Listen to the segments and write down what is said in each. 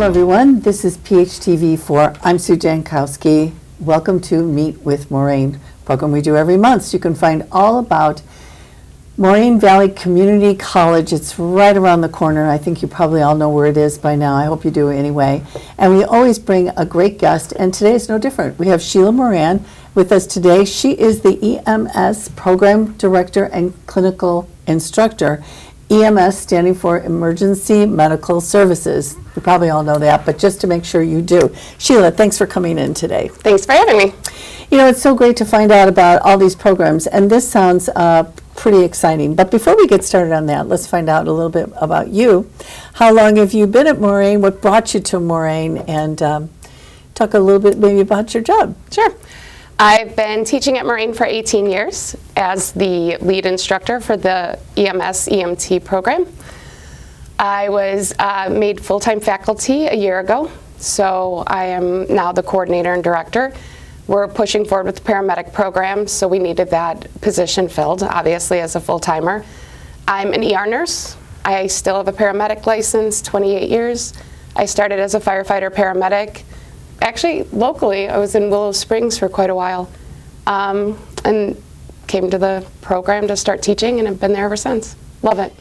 Hello everyone, this is PHTV4. I'm Sue Jankowski. Welcome to Meet with Moraine, program we do every month. So you can find all about Moraine Valley Community College. It's right around the corner. I think you probably all know where it is by now. I hope you do anyway. And we always bring a great guest, and today is no different. We have Sheila Moraine with us today. She is the EMS Program Director and Clinical Instructor. EMS standing for Emergency Medical Services. You probably all know that, but just to make sure you do. Sheila, thanks for coming in today. Thanks for having me. You know, it's so great to find out about all these programs, and this sounds pretty exciting. But before we get started on that, let's find out a little bit about you. How long have you been at Moraine? What brought you to Moraine? And talk a little bit maybe about your job. Sure. I've been teaching at Moraine for 18 years as the lead instructor for the EMS EMT program. I was made full-time faculty a year ago, so I am now the coordinator and director. We're pushing forward with the paramedic program, so we needed that position filled, obviously, as a full-timer. I'm an ER nurse. I still have a paramedic license, 28 years. I started as a firefighter paramedic. Actually, locally, I was in Willow Springs for quite a while, and came to the program to start teaching, and have been there ever since. Love it.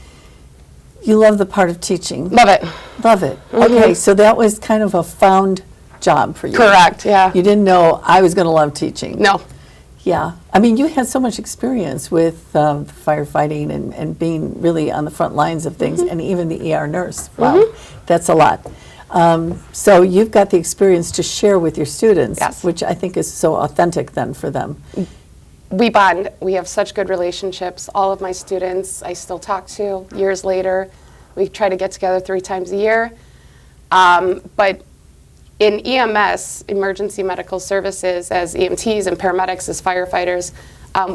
You love the part of teaching. Love it. Love it. Mm-hmm. Okay, so that was kind of a found job for you. Correct, yeah. You didn't know I was going to love teaching. No. Yeah. I mean, you had so much experience with firefighting and being really on the front lines of things, and even the ER nurse. Wow, that's a lot. So you've got the experience to share with your students, yes, which I think is so authentic then for them. We bond. We have such good relationships. All of my students I still talk to years later. We try to get together 3 times a year. But in EMS, Emergency Medical Services, as EMTs and paramedics, as firefighters,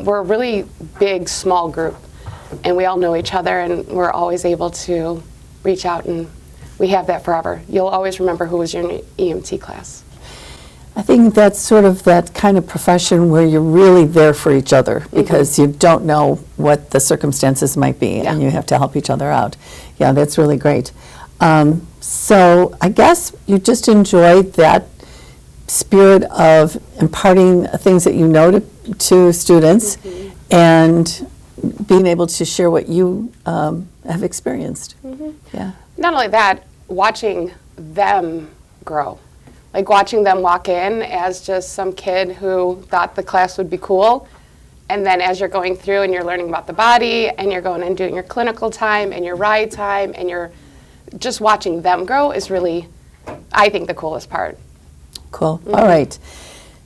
we're a really big, small group. And we all know each other, and we're always able to reach out, and we have that forever. You'll always remember who was your EMT class. I think that's sort of that kind of profession where you're really there for each other because you don't know what the circumstances might be, and you have to help each other out. Yeah, that's really great. So I guess you just enjoyed that spirit of imparting things that you know to students and being able to share what you have experienced. Yeah. Not only that, watching them grow. Like watching them walk in as just some kid who thought the class would be cool, and then as you're going through and you're learning about the body and you're going and doing your clinical time and your ride time and you're just watching them grow is really, I think, the coolest part. Cool. All right.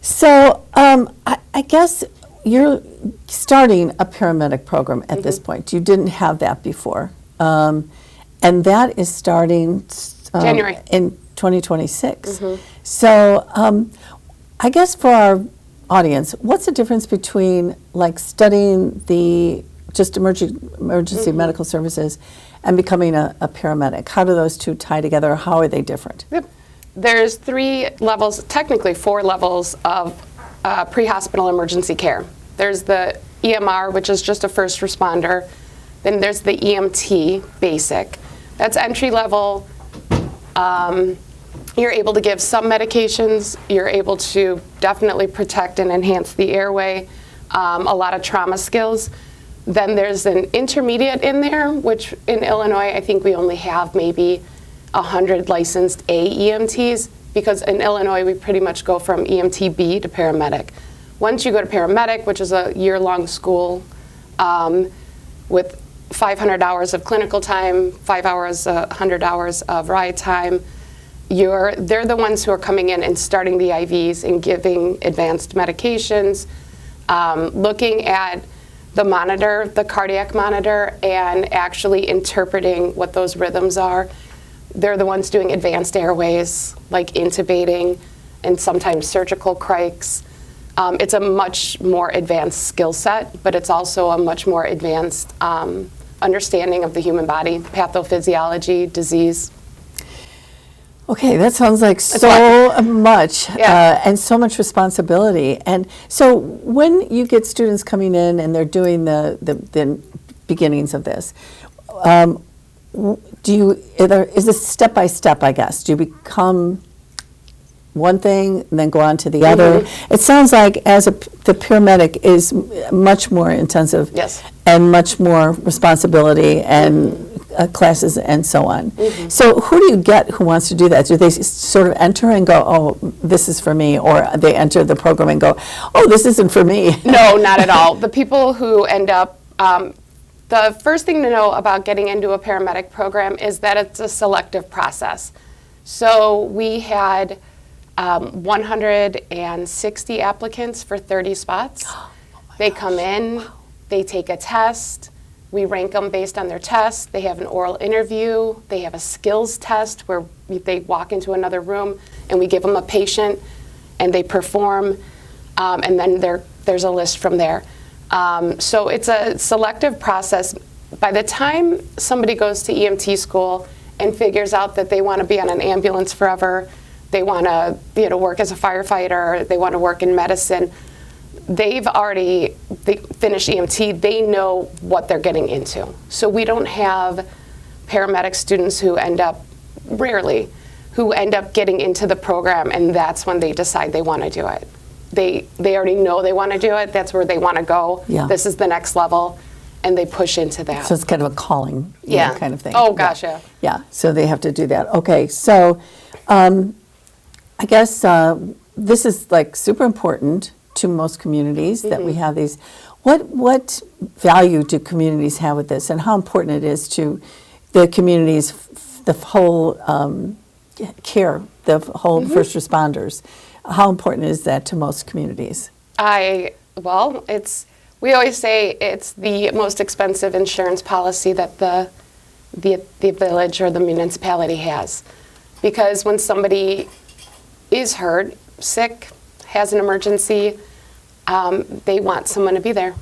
So I guess you're starting a paramedic program at this point. You didn't have that before. And that is starting January in 2026. So I guess for our audience, what's the difference between like studying the just emergency medical services and becoming a paramedic? How do those two tie together? How are they different? Yep. There's 3 levels, technically 4 levels of pre-hospital emergency care. There's the EMR, which is just a first responder. Then there's the EMT basic. That's entry level. You're able to give some medications. You're able to definitely protect and enhance the airway. A lot of trauma skills. Then there's an intermediate in there, which in Illinois, I think we only have maybe 100 licensed AEMTs, because in Illinois, we pretty much go from EMT-B to paramedic. Once you go to paramedic, which is a year-long school with 500 hours of clinical time, 5 hours, 100 hours of ride time, they're the ones who are coming in and starting the IVs and giving advanced medications, looking at the monitor, the cardiac monitor, and actually interpreting what those rhythms are. They're the ones doing advanced airways, like intubating and sometimes surgical crikes. It's a much more advanced skill set, but it's also a much more advanced understanding of the human body, pathophysiology, disease. Okay, that sounds like so much and so much responsibility. And so when you get students coming in and they're doing the beginnings of this, is this step by step, I guess? Do you become one thing and then go on to the other? It sounds like the paramedic is much more intensive. Yes. And much more responsibility and classes and so on. So who do you get who wants to do that? Do they sort of enter and go, oh, this is for me, or they enter the program and go, oh, this isn't for me? No, not at all. The people who end up, the first thing to know about getting into a paramedic program is that it's a selective process. So we had 160 applicants for 30 spots. They come in, they take a test, we rank them based on their test, they have an oral interview, they have a skills test where they walk into another room and we give them a patient and they perform, and then there's a list from there. So it's a selective process. By the time somebody goes to EMT school and figures out that they want to be on an ambulance forever, they want to work as a firefighter, they want to work in medicine, they finish EMT, they know what they're getting into. So we don't have paramedic students who end up getting into the program and that's when they decide they want to do it. They already know they want to do it, that's where they want to go. Yeah. This is the next level, and they push into that. So it's kind of a calling kind of thing. Oh, gosh, yeah. Yeah, so they have to do that. Okay, so I guess this is like super important to most communities that we have these. What value do communities have with this, and how important it is to the communities, the whole care, the whole first responders? How important is that to most communities? We always say it's the most expensive insurance policy that the village or the municipality has, because when somebody is hurt, sick, has an emergency, they want someone to be there.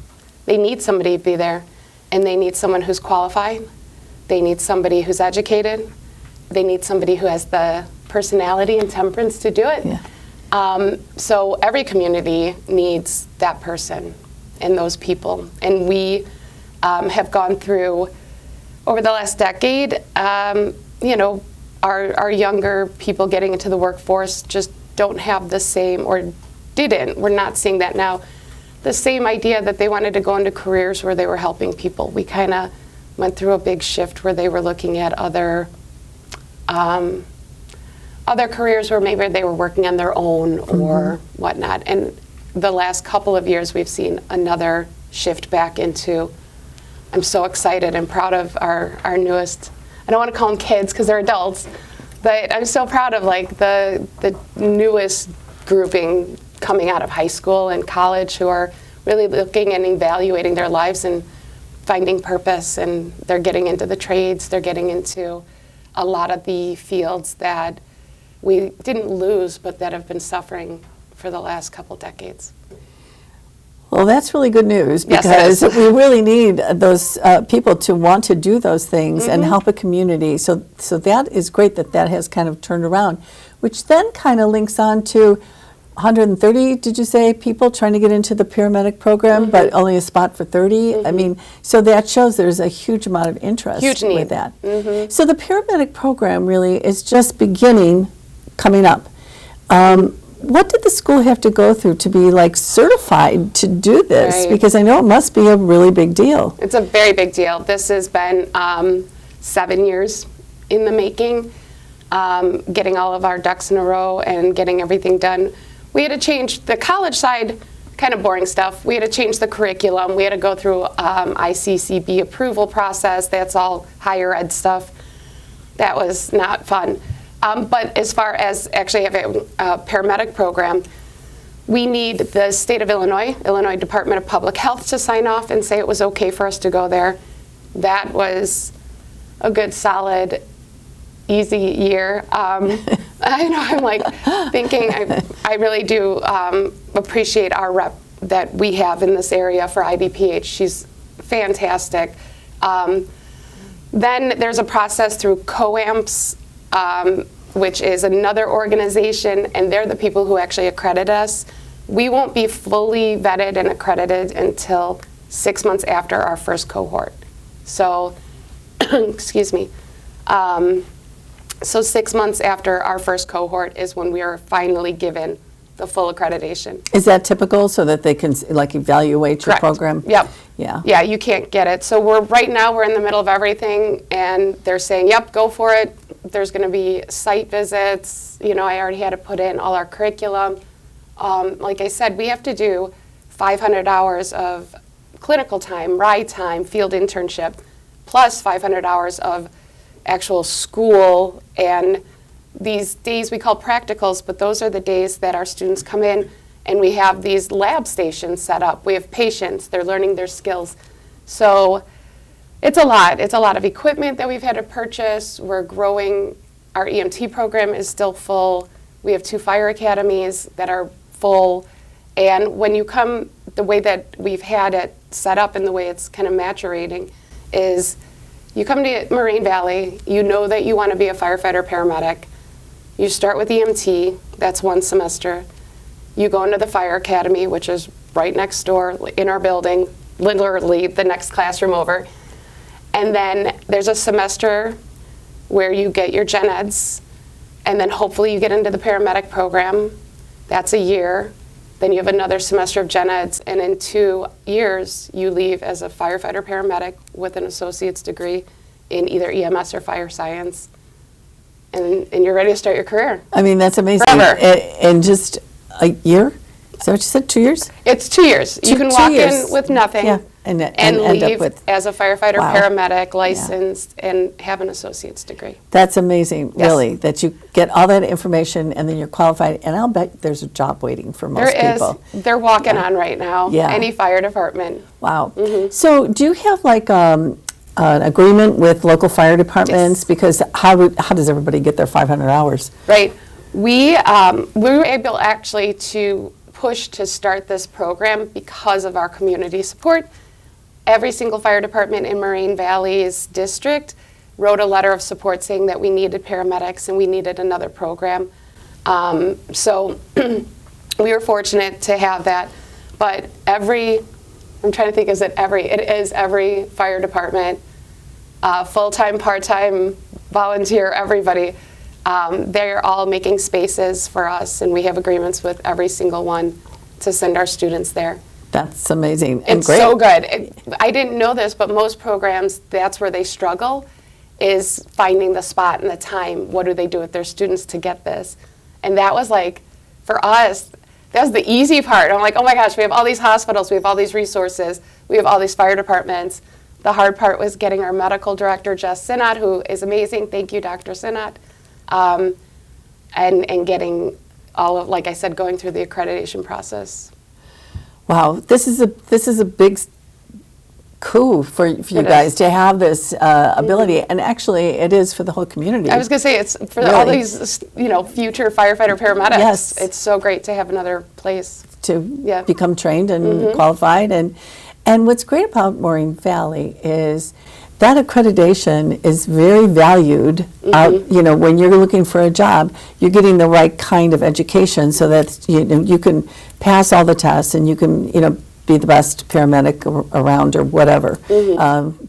They need somebody to be there, and they need someone who's qualified. They need somebody who's educated. They need somebody who has the personality and temperance to do it. Yeah. So every community needs that person and those people. And we have gone through, over the last decade, our younger people getting into the workforce just don't have the same, or didn't, we're not seeing that now, the same idea that they wanted to go into careers where they were helping people. We kind of went through a big shift where they were looking at other careers where maybe they were working on their own or whatnot. And the last couple of years, we've seen another shift back into, I'm so excited and proud of our newest, I don't want to call them kids because they're adults, but I'm so proud of like the newest grouping coming out of high school and college who are really looking and evaluating their lives and finding purpose, and they're getting into the trades, they're getting into a lot of the fields that we didn't lose but that have been suffering for the last couple decades. Well, that's really good news, Yes, because it is. we really need those people to want to do those things and help a community. So that is great that has kind of turned around, which then kind of links on to 130, did you say, people trying to get into the paramedic program, but only a spot for 30? I mean, so that shows there's a huge amount of interest Huge need. with that. So the paramedic program really is just coming up. What did the school have to go through to be like certified to do this? Right. Because I know it must be a really big deal. It's a very big deal. This has been 7 years in the making, getting all of our ducks in a row and getting everything done. We had to change the college side, kind of boring stuff. We had to change the curriculum. We had to go through ICCB approval process. That's all higher ed stuff. That was not fun. But as far as actually having a paramedic program, we need the state of Illinois Department of Public Health to sign off and say it was okay for us to go there. That was a good, solid, easy year. I know, I'm like thinking, I really do appreciate our rep that we have in this area for IDPH. She's fantastic. Then there's a process through COAMPS, which is another organization, and they're the people who actually accredit us. We won't be fully vetted and accredited until 6 months after our first cohort. So, excuse me. So 6 months after our first cohort is when we are finally given the full accreditation. Is that typical so that they can like evaluate your Correct. program? Yep. Yeah. Yeah, you can't get it. So right now we're in the middle of everything, and they're saying, yep, go for it. There's going to be site visits. You know, I already had to put in all our curriculum. Like I said, we have to do 500 hours of clinical time, ride time, field internship, plus 500 hours of actual school, and these days we call practicals, but those are the days that our students come in and we have these lab stations set up. We have patients, they're learning their skills. So it's a lot. It's a lot of equipment that we've had to purchase. We're growing. Our EMT program is still full. We have 2 fire academies that are full. And when you come, the way that we've had it set up and the way it's kind of maturating is you come to Moraine Valley, you know that you want to be a firefighter paramedic. You start with EMT, that's 1 semester. You go into the fire academy, which is right next door in our building, literally the next classroom over. And then there's a semester where you get your gen eds, and then hopefully you get into the paramedic program. That's a year. Then you have another semester of gen eds, and in 2 years, you leave as a firefighter paramedic with an associate's degree in either EMS or fire science. And you're ready to start your career. I mean, that's amazing. Forever. And just a year? Is that what you said, 2 years? It's 2 years. You can 2 walk years. in with nothing Yeah, and end leave up with, as a firefighter Wow. paramedic, licensed, and have an associate's degree. that's amazing, Yes. really, that you get all that information and then you're qualified. And I'll bet there's a job waiting for most There people. is. They're walking on right now. Yeah. Any fire department. Wow. So do you have like an agreement with local fire departments? Yes. Because how does everybody get their 500 hours? Right. We were able actually to push to start this program because of our community support. Every single fire department in Moraine Valley's district wrote a letter of support saying that we needed paramedics and we needed another program. So we were fortunate to have that. But I'm trying to think, it is every fire department, full-time, part-time, volunteer, everybody. They're all making spaces for us, and we have agreements with every single one to send our students there. That's amazing and It's great. so good. I didn't know this, but most programs, that's where they struggle, is finding the spot and the time. What do they do with their students to get this? And that was like, for us, that was the easy part. I'm like, oh my gosh, we have all these hospitals, we have all these resources, we have all these fire departments. The hard part was getting our medical director, Jess Sinnott, who is amazing. Thank you, Dr. Sinnott. And getting all of, like I said, going through the accreditation process. Wow, this is a big coup for you It guys is. to have this ability, and actually it is for the whole community. I was going to say, it's for all Really? these, future firefighter paramedics. Yes. It's so great to have another place. to Yeah. become trained and qualified. And what's great about Moraine Valley is that accreditation is very valued. When you're looking for a job, you're getting the right kind of education so that you can pass all the tests and you can be the best paramedic around or whatever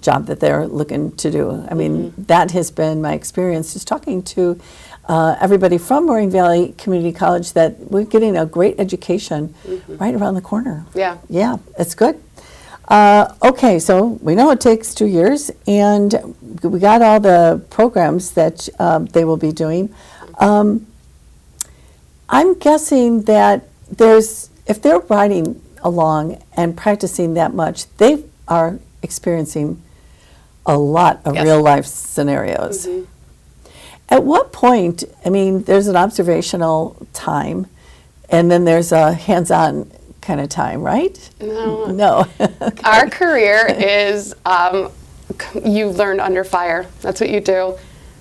job that they're looking to do. I mean, that has been my experience just talking to everybody from Moraine Valley Community College, that we're getting a great education right around the corner. Yeah. Yeah, it's good. Okay, so we know it takes 2 years, and we got all the programs that they will be doing. I'm guessing that if they're riding along and practicing that much, they are experiencing a lot of Yes. real life scenarios. At what point, there's an observational time, and then there's a hands-on kind of time, right? No. Okay. Our career is you learn under fire. That's what you do.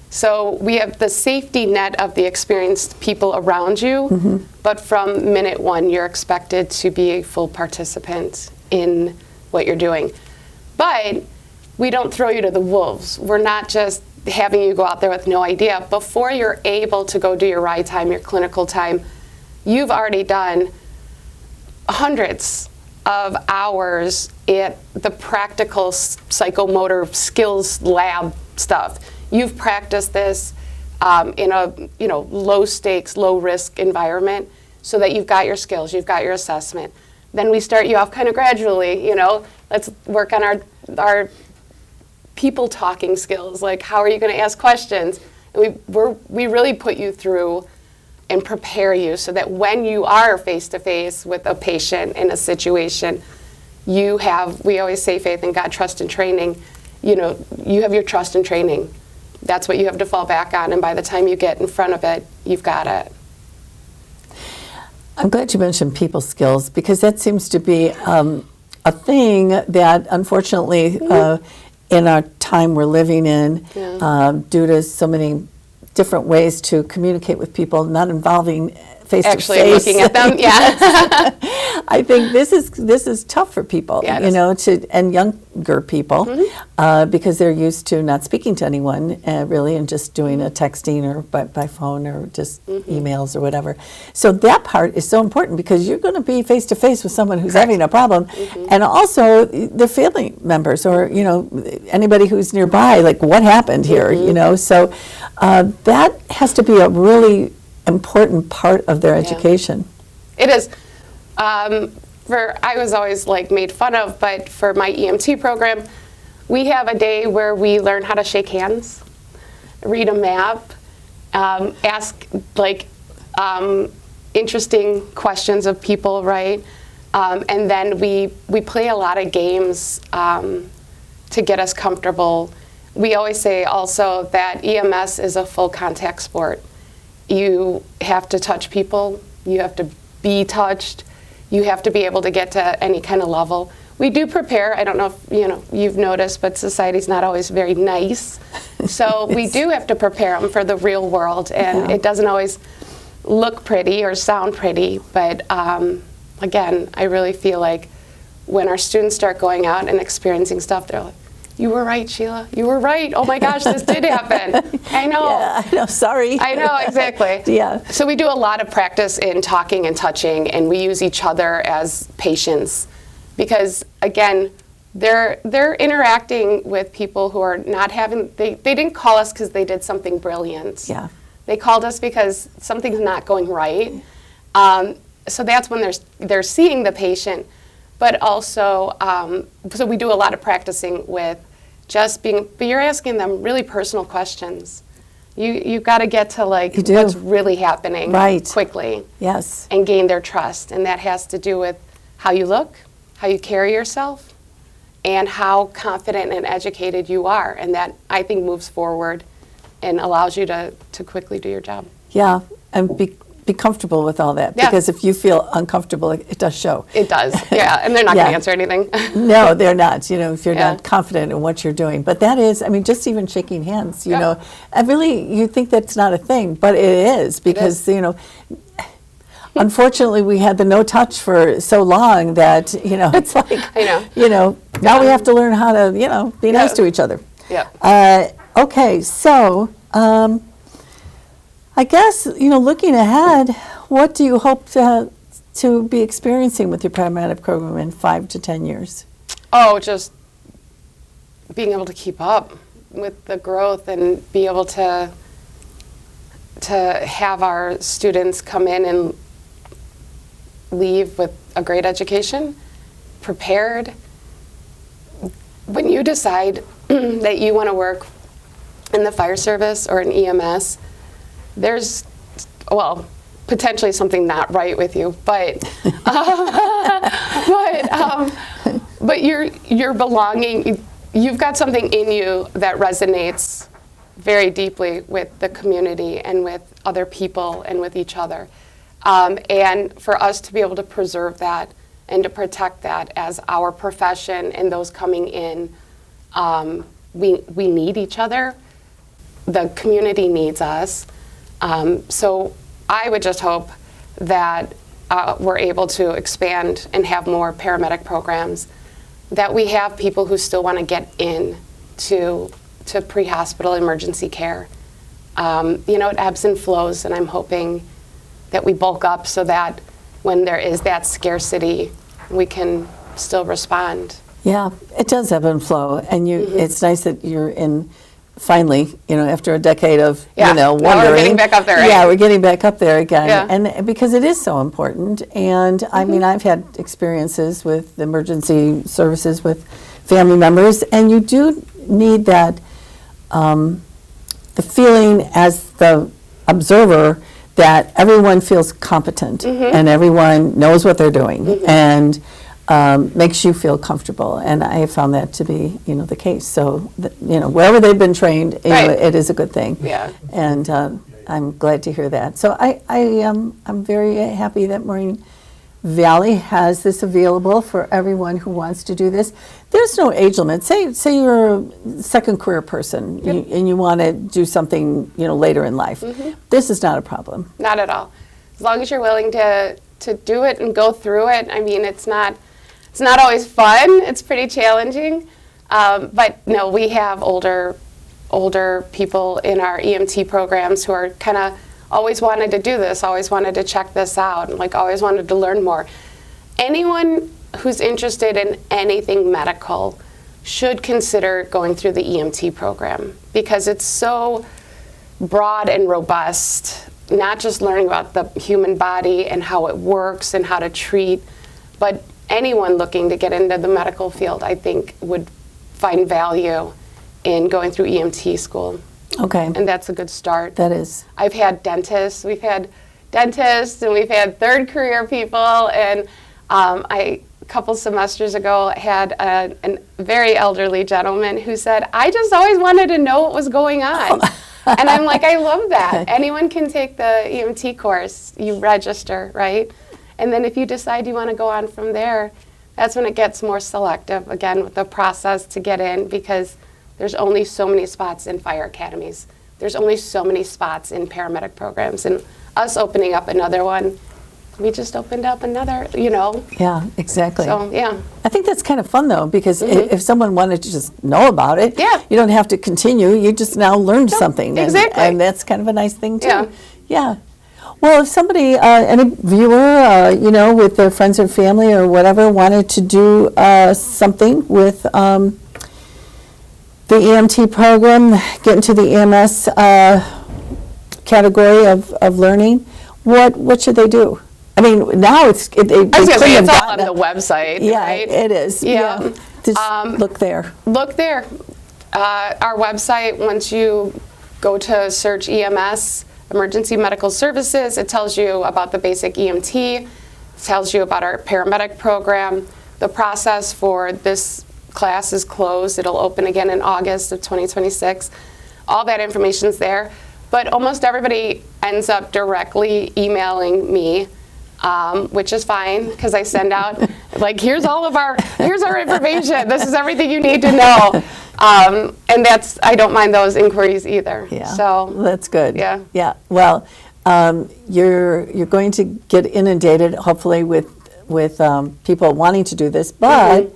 So we have the safety net of the experienced people around you, but from minute one, you're expected to be a full participant in what you're doing. But we don't throw you to the wolves. We're not just having you go out there with no idea. Before you're able to go do your ride time, your clinical time, you've already done hundreds of hours at the practical psychomotor skills lab stuff. you've practiced this in a low stakes, low risk environment, so that you've got your skills, you've got your assessment. Then we start you off kind of gradually. Let's work on our people talking skills. Like, how are you going to ask questions? And we really put you through and prepare you so that when you are face to face with a patient in a situation, you have, we always say, faith in God, trust and training. You have your trust and training. That's what you have to fall back on, and by the time you get in front of it, you've got it. I'm glad you mentioned people skills, because that seems to be a thing that, unfortunately, in our time we're living in, due to so many different ways to communicate with people, not involving face-to-face. Actually looking at them, yeah. I think this is tough for people, and younger people, because they're used to not speaking to anyone really, and just doing a texting or by phone or just emails or whatever. So that part is so important, because you're going to be face to face with someone who's having a problem, and also the family members or anybody who's nearby. Like, what happened here? So that has to be a really important part of their education. It is. I was always made fun of, but for my EMT program, we have a day where we learn how to shake hands, read a map, ask interesting questions of people, right? And then we play a lot of games to get us comfortable. We always say also that EMS is a full contact sport. You have to touch people, you have to be touched, you have to be able to get to any kind of level. We do prepare. I don't know if you've noticed, but society's not always very nice. So we do have to prepare them for the real world, and it doesn't always look pretty or sound pretty. But again, I really feel like when our students start going out and experiencing stuff, they're like, "You were right, Sheila. You were right. Oh my gosh, this did happen." I know. Yeah, I know. Sorry. I know, exactly. Yeah. So we do a lot of practice in talking and touching, and we use each other as patients, because again, they're interacting with people who are not having. They didn't call us because they did something brilliant. Yeah. They called us because something's not going right. So that's when they're seeing the patient. But also, so we do a lot of practicing with just being, but you're asking them really personal questions. You've got to get to what's really happening quickly. Yes. And gain their trust. And that has to do with how you look, how you carry yourself, and how confident and educated you are. And that, I think, moves forward and allows you to quickly do your job. Yeah, and be comfortable with all that, because if you feel uncomfortable, it does show. It does, yeah, and they're not going to answer anything. No, they're not, if you're not confident in what you're doing. But that is, just even shaking hands, and really, you think that's not a thing, but it is, because, unfortunately, we had the no touch for so long that, it's like, I know. Now we have to learn how to, be nice to each other. Yeah. Okay, so, I guess, looking ahead, what do you hope to be experiencing with your paramedic program in 5 to 10 years? Oh, just being able to keep up with the growth and be able to have our students come in and leave with a great education, prepared. When you decide that you want to work in the fire service or in EMS, there's, potentially something not right with you, but you're belonging. You've got something in you that resonates very deeply with the community and with other people and with each other. And for us to be able to preserve that and to protect that as our profession and those coming in, we need each other. The community needs us. So I would just hope that we're able to expand and have more paramedic programs, that we have people who still want to get in to pre-hospital emergency care. It ebbs and flows, and I'm hoping that we bulk up so that when there is that scarcity, we can still respond. Yeah, it does ebb and flow, and it's nice that you're in finally, after a decade of, Yeah. Now wondering. we're getting back up there, right? Yeah, we're getting back up there again. Yeah. And because it is so important. And I mean, I've had experiences with emergency services with family members, and you do need that, the feeling as the observer that everyone feels competent and everyone knows what they're doing and makes you feel comfortable. And I have found that to be, the case. So, wherever they've been trained, it is a good thing. Yeah. And I'm glad to hear that. So I'm very happy that Moraine Valley has this available for everyone who wants to do this. There's no age limit. Say you're a second career person and you want to do something, later in life. This is not a problem. Not at all. As long as you're willing to do it and go through it. I mean, it's not always fun. It's pretty challenging. But no, we have older people in our EMT programs who are kind of always wanted to do this, always wanted to check this out, and always wanted to learn more. Anyone who's interested in anything medical should consider going through the EMT program because it's so broad and robust, not just learning about the human body and how it works and how to treat, but anyone looking to get into the medical field, I think, would find value in going through EMT school. Okay. And that's a good start. That is. I've had dentists. We've had dentists and we've had third career people. And a couple semesters ago had a very elderly gentleman who said, I just always wanted to know what was going on. And I'm like, I love that. Okay. Anyone can take the EMT course. You register, right? And then if you decide you want to go on from there, that's when it gets more selective, again, with the process to get in, because there's only so many spots in fire academies. There's only so many spots in paramedic programs. And us opening up another one, we just opened up another, Yeah, exactly. So, yeah. I think that's kind of fun, though, because if someone wanted to just know about it, Yeah. you don't have to continue. You just now learned something. exactly. And that's kind of a nice thing, too. Yeah. Yeah. Well, if somebody, any viewer, with their friends or family or whatever, wanted to do something with the EMT program, get into the EMS category of learning, what should they do? I mean, now it's I was going to say, it's all on the website, Yeah, right? it is. Yeah. Just look there. Look there. Our website, once you go to search EMS, Emergency Medical Services, it tells you about the basic EMT, it tells you about our paramedic program. The process for this class is closed. It'll open again in August of 2026. All that information's there. But almost everybody ends up directly emailing me, which is fine, because I send out, here's our information. This is everything you need to know. And I don't mind those inquiries either. Yeah, so that's good. Yeah. Yeah. Well, you're going to get inundated, hopefully, with people wanting to do this, but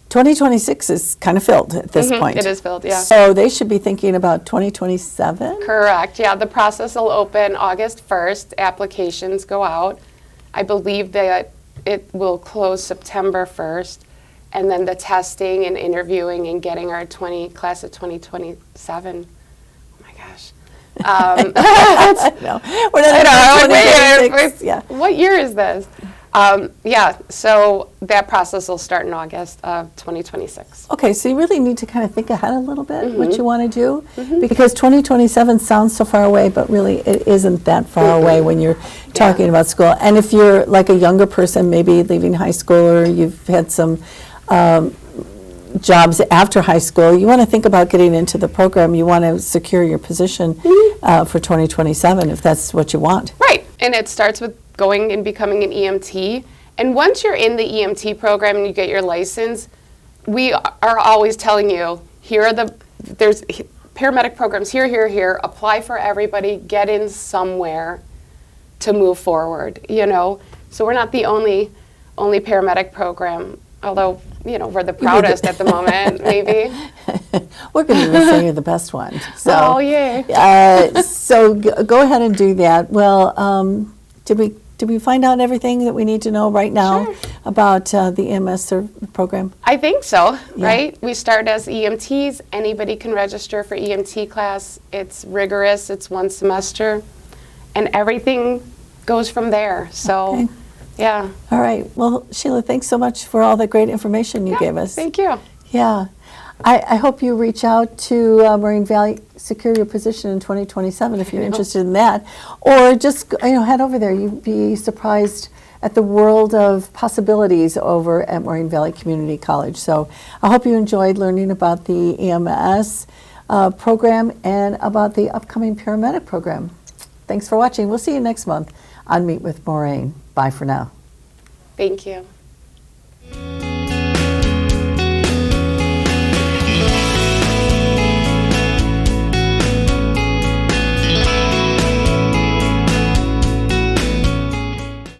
2026 is kind of filled at this point. It is filled, yeah. So they should be thinking about 2027? Correct, yeah. The process will open August 1st. Applications go out. I believe that it will close September 1st. And then the testing and interviewing and getting our class of 2027. Oh my gosh. No, we're not in 2026. Yeah. What year is this? So that process will start in August of 2026. Okay, so you really need to kind of think ahead a little bit what you want to do, because 2027 sounds so far away, but really it isn't that far away when you're talking about school. And if you're like a younger person, maybe leaving high school, or you've had some jobs after high school, you want to think about getting into the program. You want to secure your position for 2027 if that's what you want. Right, and it starts with going and becoming an EMT. And once you're in the EMT program and you get your license, we are always telling you, there's paramedic programs here, apply for everybody, get in somewhere to move forward, So we're not the only paramedic program, although, we're the proudest at the moment, maybe. We're going to even say you're the best one. So, oh, yay. So go ahead and do that. Well, did we Did we find out everything that we need to know right now Sure. about the EMS program? I think so, Yeah. right? We start as EMTs. Anybody can register for EMT class. It's rigorous. It's one semester. And everything goes from there. So, Okay. yeah. All right. Well, Sheila, thanks so much for all the great information you gave us. Thank you. Yeah. I hope you reach out to Moraine Valley, secure your position in 2027 if you're interested in that. Or just head over there. You'd be surprised at the world of possibilities over at Moraine Valley Community College. So I hope you enjoyed learning about the EMS program and about the upcoming paramedic program. Thanks for watching. We'll see you next month on Meet with Moraine. Bye for now. Thank you.